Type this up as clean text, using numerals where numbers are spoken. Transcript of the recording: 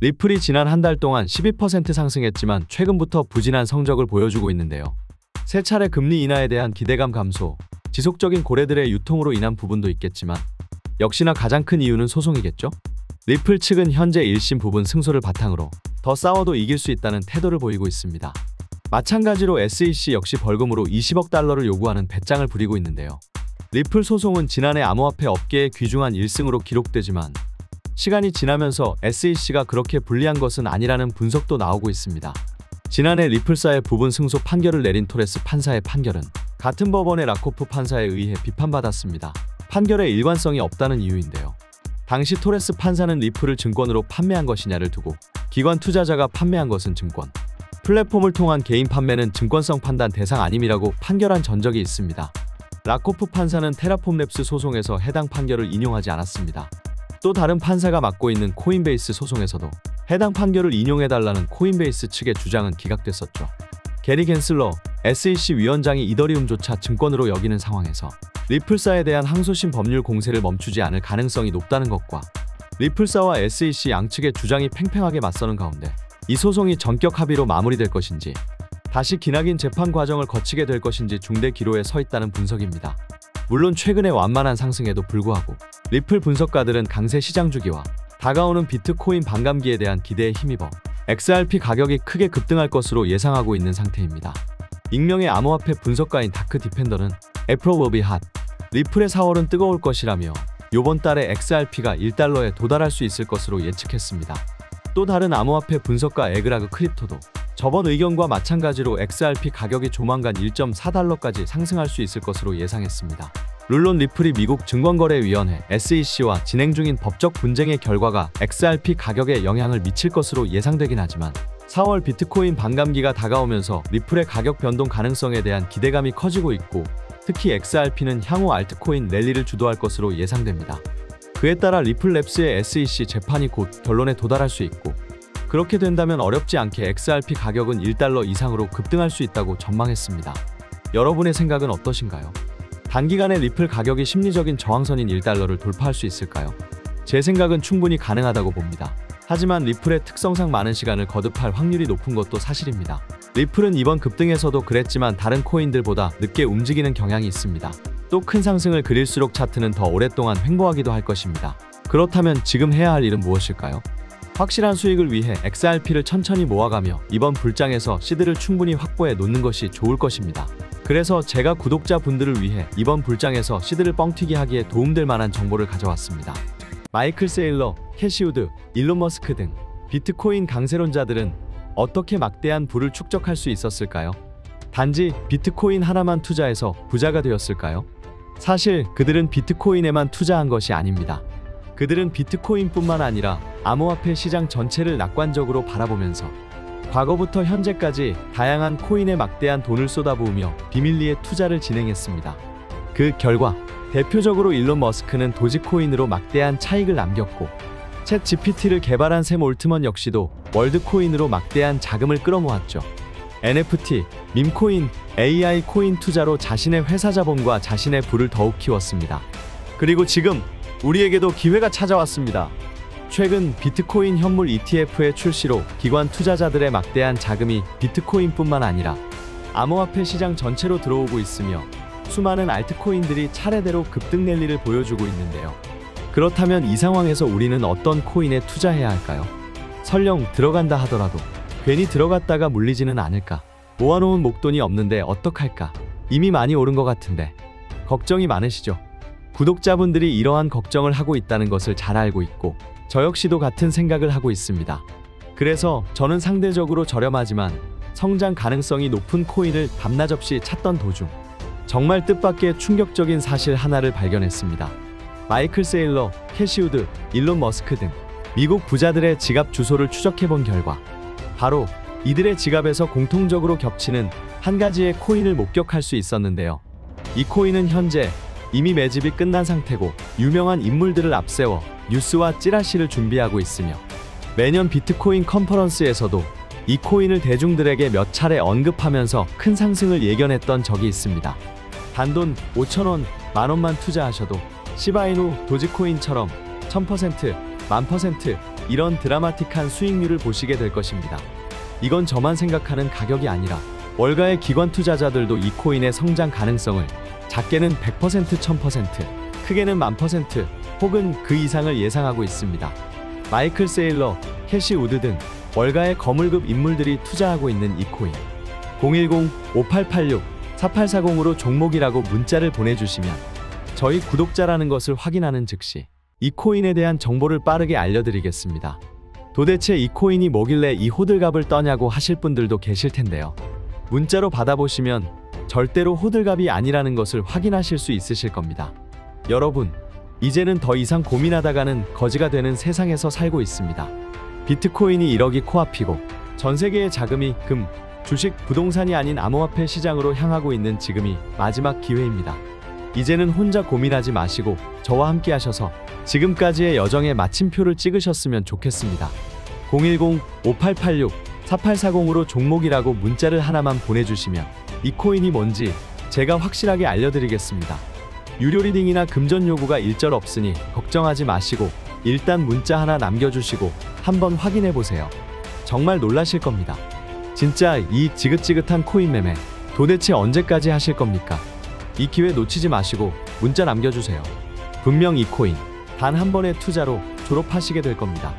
리플이 지난 한 달 동안 12% 상승했지만 최근부터 부진한 성적을 보여주고 있는데요. 세 차례 금리 인하에 대한 기대감 감소, 지속적인 고래들의 유통으로 인한 부분도 있겠지만 역시나 가장 큰 이유는 소송이겠죠? 리플 측은 현재 1심 부분 승소를 바탕으로 더 싸워도 이길 수 있다는 태도를 보이고 있습니다. 마찬가지로 SEC 역시 벌금으로 20억 달러를 요구하는 배짱을 부리고 있는데요. 리플 소송은 지난해 암호화폐 업계의 귀중한 1승으로 기록되지만 시간이 지나면서 SEC가 그렇게 불리한 것은 아니라는 분석도 나오고 있습니다. 지난해 리플사의 부분 승소 판결을 내린 토레스 판사의 판결은 같은 법원의 라코프 판사에 의해 비판받았습니다. 판결에 일관성이 없다는 이유인데요. 당시 토레스 판사는 리플을 증권으로 판매한 것이냐를 두고 기관 투자자가 판매한 것은 증권, 플랫폼을 통한 개인 판매는 증권성 판단 대상 아님이라고 판결한 전적이 있습니다. 라코프 판사는 테라폼랩스 소송에서 해당 판결을 인용하지 않았습니다. 또 다른 판사가 맡고 있는 코인베이스 소송에서도 해당 판결을 인용해달라는 코인베이스 측의 주장은 기각됐었죠. 게리 겐슬러 SEC 위원장이 이더리움조차 증권으로 여기는 상황에서 리플사에 대한 항소심 법률 공세를 멈추지 않을 가능성이 높다는 것과 리플사와 SEC 양측의 주장이 팽팽하게 맞서는 가운데 이 소송이 전격 합의로 마무리될 것인지 다시 기나긴 재판 과정을 거치게 될 것인지 중대 기로에 서 있다는 분석입니다. 물론 최근의 완만한 상승에도 불구하고 리플 분석가들은 강세 시장 주기와 다가오는 비트코인 반감기에 대한 기대에 힘입어 XRP 가격이 크게 급등할 것으로 예상하고 있는 상태입니다. 익명의 암호화폐 분석가인 다크 디펜더는 April will be hot. 리플의 4월은 뜨거울 것이라며 요번 달에 XRP가 1달러에 도달할 수 있을 것으로 예측했습니다. 또 다른 암호화폐 분석가 에그라그 크립토도 저번 의견과 마찬가지로 XRP 가격이 조만간 1.4달러까지 상승할 수 있을 것으로 예상했습니다. 물론 리플이 미국 증권거래위원회 SEC와 진행 중인 법적 분쟁의 결과가 XRP 가격에 영향을 미칠 것으로 예상되긴 하지만 4월 비트코인 반감기가 다가오면서 리플의 가격 변동 가능성에 대한 기대감이 커지고 있고 특히 XRP는 향후 알트코인 랠리를 주도할 것으로 예상됩니다. 그에 따라 리플랩스의 SEC 재판이 곧 결론에 도달할 수 있고 그렇게 된다면 어렵지 않게 XRP 가격은 1달러 이상으로 급등할 수 있다고 전망했습니다. 여러분의 생각은 어떠신가요? 단기간에 리플 가격이 심리적인 저항선인 1달러를 돌파할 수 있을까요? 제 생각은 충분히 가능하다고 봅니다. 하지만 리플의 특성상 많은 시간을 거듭할 확률이 높은 것도 사실입니다. 리플은 이번 급등에서도 그랬지만 다른 코인들보다 늦게 움직이는 경향이 있습니다. 또 큰 상승을 그릴수록 차트는 더 오랫동안 횡보하기도 할 것입니다. 그렇다면 지금 해야 할 일은 무엇일까요? 확실한 수익을 위해 XRP를 천천히 모아가며 이번 불장에서 시드를 충분히 확보해 놓는 것이 좋을 것입니다. 그래서 제가 구독자분들을 위해 이번 불장에서 시드를 뻥튀기 하기에 도움될 만한 정보를 가져왔습니다. 마이클 세일러, 캐시 우드, 일론 머스크 등 비트코인 강세론자들은 어떻게 막대한 부를 축적할 수 있었을까요? 단지 비트코인 하나만 투자해서 부자가 되었을까요? 사실 그들은 비트코인에만 투자한 것이 아닙니다. 그들은 비트코인뿐만 아니라 암호화폐 시장 전체를 낙관적으로 바라보면서 과거부터 현재까지 다양한 코인에 막대한 돈을 쏟아부으며 비밀리에 투자를 진행했습니다. 그 결과 대표적으로 일론 머스크는 도지코인으로 막대한 차익을 남겼고 챗 GPT를 개발한 샘 올트먼 역시도 월드코인으로 막대한 자금을 끌어모았죠. NFT, 밈코인, AI 코인 투자로 자신의 회사 자본과 자신의 부를 더욱 키웠습니다. 그리고 지금 우리에게도 기회가 찾아왔습니다. 최근 비트코인 현물 ETF의 출시로 기관 투자자들의 막대한 자금이 비트코인뿐만 아니라 암호화폐 시장 전체로 들어오고 있으며 수많은 알트코인들이 차례대로 급등 랠리를 보여주고 있는데요. 그렇다면 이 상황에서 우리는 어떤 코인에 투자해야 할까요? 설령 들어간다 하더라도 괜히 들어갔다가 물리지는 않을까? 모아놓은 목돈이 없는데 어떡할까? 이미 많이 오른 것 같은데 걱정이 많으시죠? 구독자분들이 이러한 걱정을 하고 있다는 것을 잘 알고 있고 저 역시도 같은 생각을 하고 있습니다. 그래서 저는 상대적으로 저렴하지만 성장 가능성이 높은 코인을 밤낮 없이 찾던 도중 정말 뜻밖의 충격적인 사실 하나를 발견했습니다. 마이클 세일러, 캐시 우드, 일론 머스크 등 미국 부자들의 지갑 주소를 추적해본 결과 바로 이들의 지갑에서 공통적으로 겹치는 한 가지의 코인을 목격할 수 있었는데요. 이 코인은 현재 이미 매집이 끝난 상태고 유명한 인물들을 앞세워 뉴스와 찌라시를 준비하고 있으며 매년 비트코인 컨퍼런스에서도 이 코인을 대중들에게 몇 차례 언급하면서 큰 상승을 예견했던 적이 있습니다. 단돈 5,000원, 만원만 투자하셔도 시바이누, 도지코인처럼 1000%, 10,000%, 이런 드라마틱한 수익률을 보시게 될 것입니다. 이건 저만 생각하는 가격이 아니라 월가의 기관 투자자들도 이 코인의 성장 가능성을 작게는 100%, 1000%, 크게는 10,000% 혹은 그 이상을 예상하고 있습니다. 마이클 세일러, 캐시 우드 등 월가의 거물급 인물들이 투자하고 있는 이 코인. 010-5886-4840으로 종목이라고 문자를 보내주시면 저희 구독자라는 것을 확인하는 즉시 이 코인에 대한 정보를 빠르게 알려드리겠습니다. 도대체 이 코인이 뭐길래 이 호들갑을 떠냐고 하실 분들도 계실 텐데요. 문자로 받아보시면 절대로 호들갑이 아니라는 것을 확인하실 수 있으실 겁니다. 여러분, 이제는 더 이상 고민하다가는 거지가 되는 세상에서 살고 있습니다. 비트코인이 1억이 코앞이고 전 세계의 자금이 금, 주식, 부동산이 아닌 암호화폐 시장으로 향하고 있는 지금이 마지막 기회입니다. 이제는 혼자 고민하지 마시고 저와 함께 하셔서 지금까지의 여정에 마침표를 찍으셨으면 좋겠습니다. 010-5886-4840으로 종목이라고 문자를 하나만 보내주시면 이 코인이 뭔지 제가 확실하게 알려드리겠습니다. 유료 리딩이나 금전 요구가 일절 없으니 걱정하지 마시고 일단 문자 하나 남겨주시고 한번 확인해보세요. 정말 놀라실 겁니다. 진짜 이 지긋지긋한 코인 매매 도대체 언제까지 하실 겁니까? 이 기회 놓치지 마시고 문자 남겨주세요. 분명 이 코인 단 한 번의 투자로 졸업하시게 될 겁니다.